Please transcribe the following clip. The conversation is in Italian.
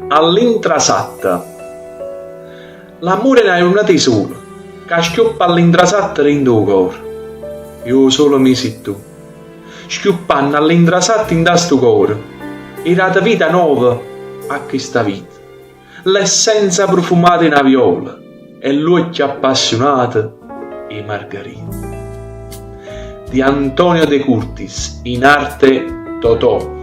All'intrasatta. L'amore è una tesoro che schioppa all'intrasatta dentro il cuore. Io solo mi sei tu, schioppanno all'intrasatta in sto cuore, e la vita nuova a questa vita, l'essenza profumata in viola e l'occhio appassionato e margherita. Di Antonio De Curtis, in arte Totò.